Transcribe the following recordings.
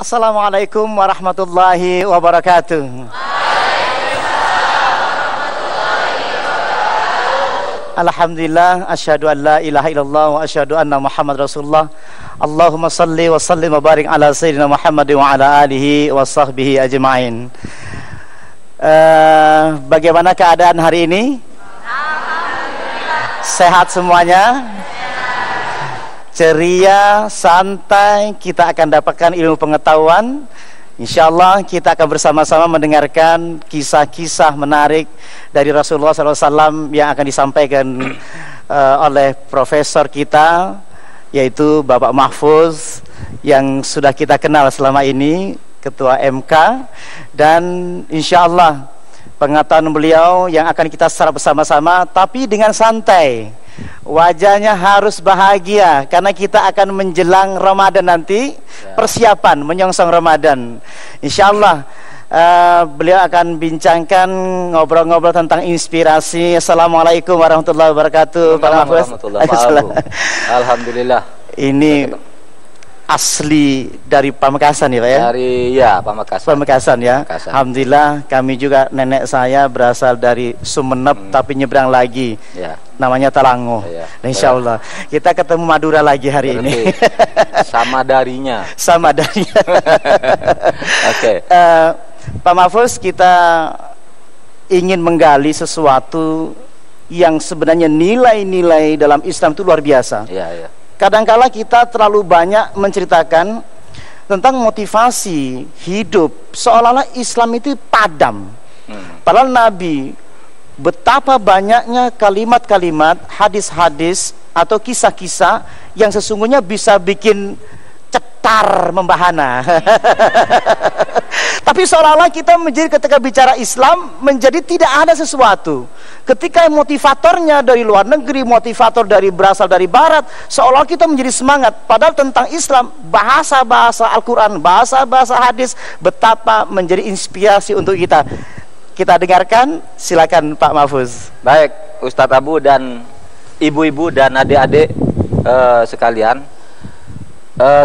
Assalamualaikum warahmatullahi wabarakatuh. Alhamdulillah, asyhadu an la ilaha illallah wa asyhadu anna Muhammad Rasulullah. Allahumma salli wa sallim wa barik ala sayyidina Muhammad wa ala alihi wa sahbihi ajma'in. Bagaimana keadaan hari ini? Sehat semuanya? Ceria, santai, kita akan dapatkan ilmu pengetahuan. Insyaallah kita akan bersama-sama mendengarkan kisah-kisah menarik dari Rasulullah SAW yang akan disampaikan oleh profesor kita, yaitu Bapak Mahfuz, yang sudah kita kenal selama ini, Ketua MK. Dan insyaallah pengetahuan beliau yang akan kita serap bersama-sama, tapi dengan santai. Wajahnya harus bahagia karena kita akan menjelang Ramadan nanti, persiapan menyongsong Ramadan. Insyaallah beliau akan bincangkan, ngobrol-ngobrol tentang inspirasi. Assalamualaikum warahmatullahi wabarakatuh. Pak Mahfuz. Alhamdulillah. Ini asli dari Pamekasan ya Pak ya? Dari Pamekasan. Pamekasan ya. Pamekasan. Alhamdulillah, kami juga, nenek saya berasal dari Sumeneb tapi nyebrang lagi. Ya. Namanya Talango. Ya. Insyaallah kita ketemu Madura lagi hari ini. Sama darinya. Sama darinya. Oke. Pak Mahfuz, kita ingin menggali sesuatu yang sebenarnya nilai-nilai dalam Islam itu luar biasa. Iya. Kadangkala kita terlalu banyak menceritakan tentang motivasi hidup, seolah-olah Islam itu padam. Padahal Nabi, betapa banyaknya kalimat-kalimat, hadis-hadis atau kisah-kisah yang sesungguhnya bisa bikin cetar membahana. Tapi seolah-olah kita menjadi, ketika bicara Islam, menjadi tidak ada sesuatu. Ketika motivatornya dari luar negeri, motivator berasal dari barat, seolah kita menjadi semangat. Padahal tentang Islam, bahasa-bahasa Al-Quran, bahasa-bahasa hadis, betapa menjadi inspirasi untuk kita. Kita dengarkan, silakan Pak Mahfuz. Baik, Ustadz Abu dan ibu-ibu dan adik-adik sekalian.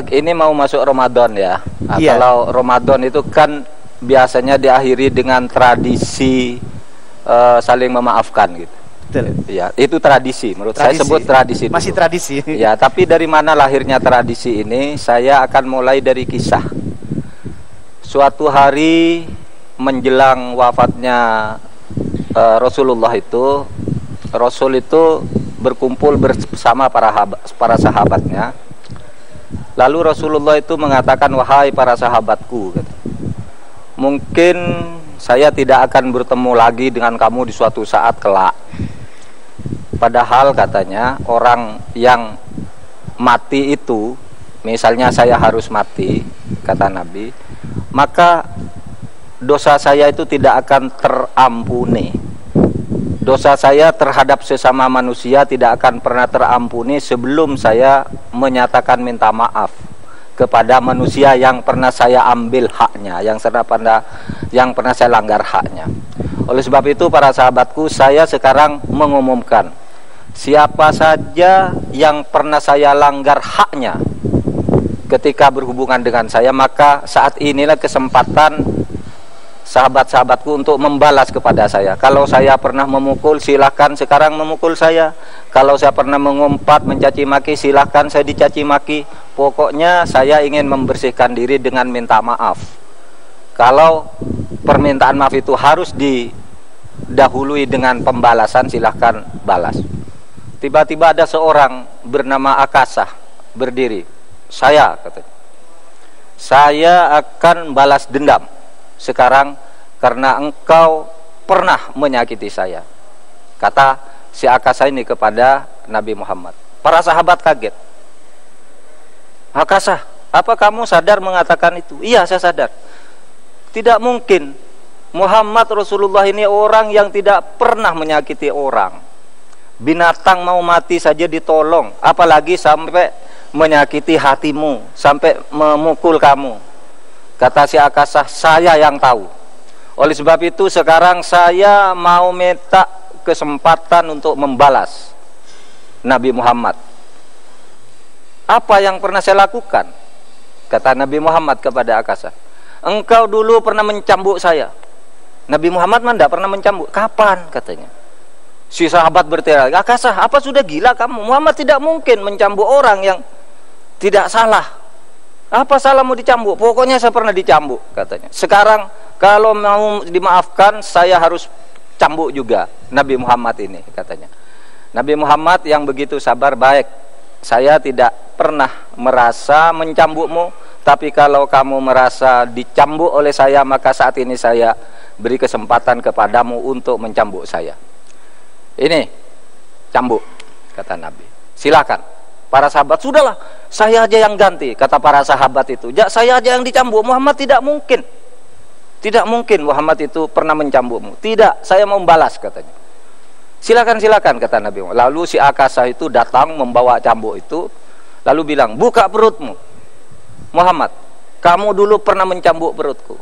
Ini mau masuk Ramadan ya. Kalau Ramadan itu kan biasanya diakhiri dengan tradisi saling memaafkan gitu. Betul. Ya, itu tradisi. Menurut saya sebut tradisi. Masih dulu. Tradisi. Ya, tapi dari mana lahirnya tradisi ini? Saya akan mulai dari kisah. Suatu hari menjelang wafatnya Rasulullah itu, Rasul itu berkumpul bersama para sahabatnya. Lalu Rasulullah itu mengatakan, wahai para sahabatku, mungkin saya tidak akan bertemu lagi dengan kamu di suatu saat kelak. Padahal katanya orang yang mati itu, misalnya saya harus mati, kata Nabi, maka dosa saya itu tidak akan terampuni. Dosa saya terhadap sesama manusia tidak akan pernah terampuni sebelum saya menyatakan minta maaf kepada manusia yang pernah saya ambil haknya, yang pernah saya langgar haknya. Oleh sebab itu para sahabatku, saya sekarang mengumumkan, siapa saja yang pernah saya langgar haknya ketika berhubungan dengan saya, maka saat inilah kesempatan sahabat-sahabatku untuk membalas kepada saya. Kalau saya pernah memukul, silahkan sekarang memukul saya. Kalau saya pernah mengumpat, mencaci maki, silahkan saya dicaci maki. Pokoknya saya ingin membersihkan diri dengan minta maaf. Kalau permintaan maaf itu harus didahului dengan pembalasan, silahkan balas. Tiba-tiba ada seorang bernama Akasah berdiri. Saya akan balas dendam sekarang karena engkau pernah menyakiti saya, kata si Akasah ini kepada Nabi Muhammad. Para sahabat kaget. Akasah, apa kamu sadar mengatakan itu? Iya, saya sadar. Tidak mungkin Muhammad Rasulullah ini orang yang tidak pernah menyakiti orang. Binatang mau mati saja ditolong, apalagi sampai menyakiti hatimu, sampai memukul kamu. Kata si Akasah, saya yang tahu. Oleh sebab itu sekarang saya mau minta kesempatan untuk membalas Nabi Muhammad. Apa yang pernah saya lakukan? Kata Nabi Muhammad kepada Akasah, engkau dulu pernah mencambuk saya. Nabi Muhammad tidak pernah mencambuk. Kapan? Katanya. Si sahabat berteriak, Akasah, apa sudah gila kamu? Muhammad tidak mungkin mencambuk orang yang tidak salah. Apa salahmu dicambuk? Pokoknya saya pernah dicambuk, katanya. Sekarang kalau mau dimaafkan, saya harus cambuk juga Nabi Muhammad ini, katanya. Nabi Muhammad yang begitu sabar, baik, saya tidak pernah merasa mencambukmu, tapi kalau kamu merasa dicambuk oleh saya, maka saat ini saya beri kesempatan kepadamu untuk mencambuk saya. Ini cambuk, kata Nabi. Silakan. Para sahabat, sudahlah, saya aja yang ganti, kata para sahabat itu. Ya, saya aja yang dicambuk. Muhammad tidak mungkin. Tidak mungkin Muhammad itu pernah mencambukmu. Tidak, saya mau membalas, katanya. Silakan, silakan, kata Nabi Muhammad. Lalu si Akasah itu datang membawa cambuk itu, lalu bilang, buka perutmu. Muhammad, kamu dulu pernah mencambuk perutku.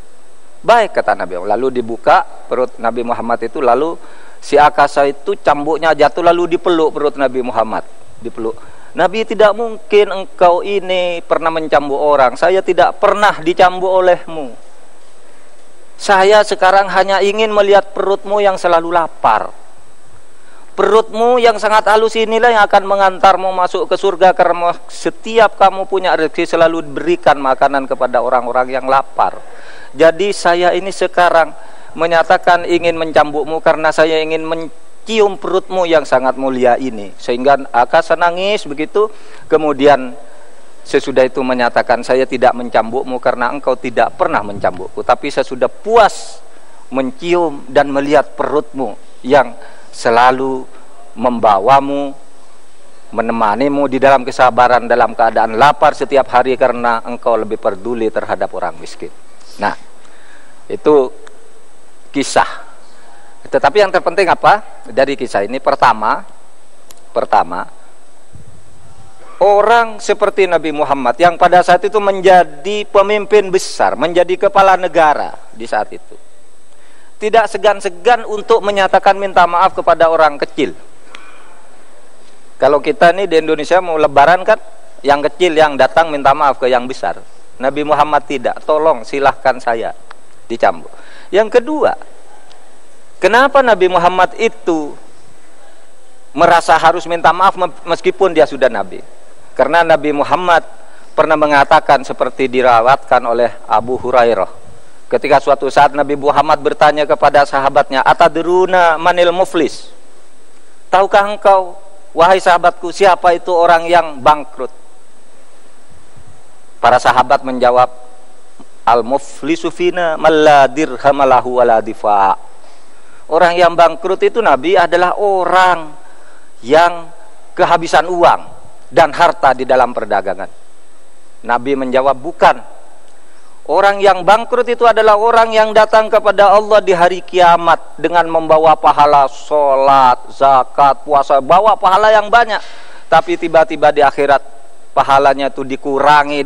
Baik, kata Nabi Muhammad. Lalu dibuka perut Nabi Muhammad itu, lalu si Akasah itu cambuknya jatuh, lalu dipeluk perut Nabi Muhammad. Dipeluk. Nabi, tidak mungkin engkau ini pernah mencambuk orang. Saya tidak pernah dicambuk olehmu. Saya sekarang hanya ingin melihat perutmu yang selalu lapar. Perutmu yang sangat halus inilah yang akan mengantarmu masuk ke surga, karena setiap kamu punya rezeki selalu berikan makanan kepada orang-orang yang lapar. Jadi saya ini sekarang menyatakan ingin mencambukmu karena saya ingin mencium perutmu yang sangat mulia ini. Sehingga Akasah nangis begitu. Kemudian sesudah itu menyatakan, saya tidak mencambukmu karena engkau tidak pernah mencambukku, tapi saya sudah puas mencium dan melihat perutmu yang selalu membawamu, menemanimu di dalam kesabaran, dalam keadaan lapar setiap hari, karena engkau lebih peduli terhadap orang miskin. Nah, itu kisah. Tetapi yang terpenting apa dari kisah ini? Pertama, orang seperti Nabi Muhammad yang pada saat itu menjadi pemimpin besar, menjadi kepala negara di saat itu, tidak segan-segan untuk menyatakan minta maaf kepada orang kecil. Kalau kita nih di Indonesia mau lebaran kan, yang kecil yang datang minta maaf ke yang besar. Nabi Muhammad tidak, tolong silahkan saya dicambuk. Yang kedua, kenapa Nabi Muhammad itu merasa harus minta maaf meskipun dia sudah Nabi? Karena Nabi Muhammad pernah mengatakan seperti dirawatkan oleh Abu Hurairah. Ketika suatu saat Nabi Muhammad bertanya kepada sahabatnya, atadruna manil muflis? Tahukah engkau, wahai sahabatku, siapa itu orang yang bangkrut? Para sahabat menjawab, al-muflisu fina man la dirham lahu wa la difa'. Orang yang bangkrut itu, Nabi, adalah orang yang kehabisan uang dan harta di dalam perdagangan. Nabi menjawab, bukan. Orang yang bangkrut itu adalah orang yang datang kepada Allah di hari kiamat dengan membawa pahala sholat, zakat, puasa, bawa pahala yang banyak, tapi tiba-tiba di akhirat pahalanya itu dikurangi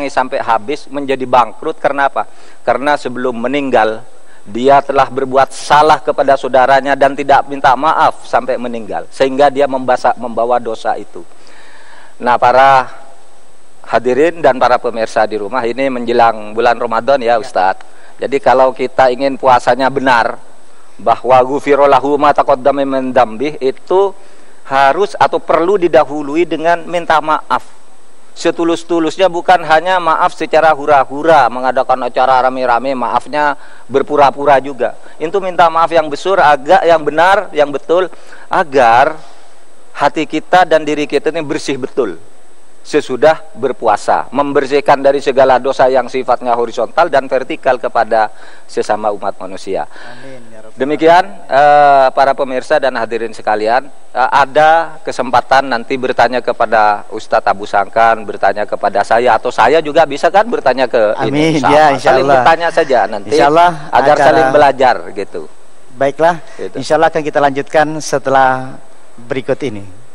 sampai habis, menjadi bangkrut. Karena apa? Karena sebelum meninggal dia telah berbuat salah kepada saudaranya dan tidak minta maaf sampai meninggal, sehingga dia membawa dosa itu. Nah, para hadirin dan para pemirsa di rumah, ini menjelang bulan Ramadan ya Ustadz. Jadi kalau kita ingin puasanya benar, bahwa ghufira lahu ma taqaddama min dzambih, itu harus atau perlu didahului dengan minta maaf setulus-tulusnya, bukan hanya maaf secara hura-hura, mengadakan acara rame-rame, maafnya berpura-pura juga. Itu minta maaf yang besar, agak yang benar, yang betul, agar hati kita dan diri kita ini bersih betul sesudah berpuasa, membersihkan dari segala dosa yang sifatnya horizontal dan vertikal kepada sesama umat manusia. Amin, ya Rabbal. Demikian para pemirsa dan hadirin sekalian, ada kesempatan nanti bertanya kepada Ustadz Abu Sangkan, bertanya kepada saya, atau saya juga bisa kan bertanya ke Amin, ini. ya, saling bertanya saja nanti, insyaallah, agar saling belajar gitu. Baiklah, gitu. insyaallah akan kita lanjutkan setelah berikut ini.